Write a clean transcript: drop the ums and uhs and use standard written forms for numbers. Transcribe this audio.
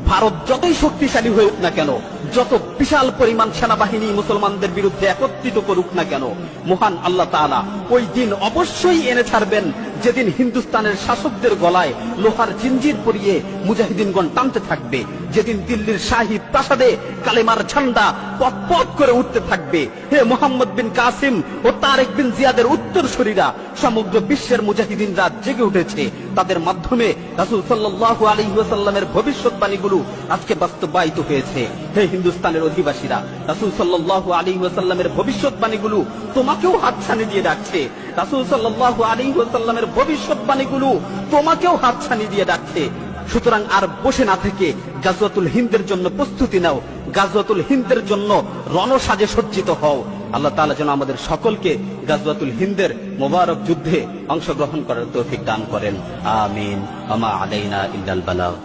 ভারত যতই শক্তিশালী হয়ে উঠুক না কেন, যত বিশাল পরিমাণ সেনাবাহিনী মুসলমানদের বিরুদ্ধে একত্রিত করুক না কেন, মহান আল্লাহ তাআলা ওই দিন অবশ্যই এনে ছাড়বেন যেদিন হিন্দুস্তানের শাসকদের গলায় লোহার জিঞ্জির পরিয়ে মুজাহিদিনগণ টানতে থাকবে, যেদিন দিল্লির শাহী প্রাসাদে কালেমার ঝান্ডা পথ পথ করে উঠতে থাকবে। হে মোহাম্মদ বিন কাসিম ও তারেক বিন জিয়াদের উত্তরসূরিরা, সমগ্র বিশ্বের মুজাহিদিনরা জেগে উঠেছে, তাদের মাধ্যমে রাসূল সাল্লাল্লাহু আলাইহি ওয়াসাল্লামের ভবিষ্যৎবাণীগুলো আজকে বাস্তবায়িত হয়েছে। হে হিন্দুস্তানের অধিবাসীরা, রাসূল সাল্লাল্লাহু আলাইহি ওয়াসাল্লামের ভবিষ্যৎবাণীগুলো তোমাকেও হাতছানি দিয়ে ডাকছে। রাসূল সাল্লাল্লাহু আলাইহি ওয়াসাল্লামের ভবিষ্যৎবাণীগুলো তোমাকেও হাতছানি দিয়ে ডাকছে। সুতরাং আর বসে না থেকে গাজওয়াতুল হিন্দের জন্য প্রস্তুতি নাও, গাজওয়াতুল হিন্দের জন্য রণসাজে সজ্জিত হও। আল্লাহ তাআলা যেন আমাদের সকলকে গাজওয়াতুল হিন্দের মোবারক যুদ্ধে অংশগ্রহণ করার তৌফিক দান করেন। আমিন। ওয়া মা আলাইনা ইল্লাল বালাগ।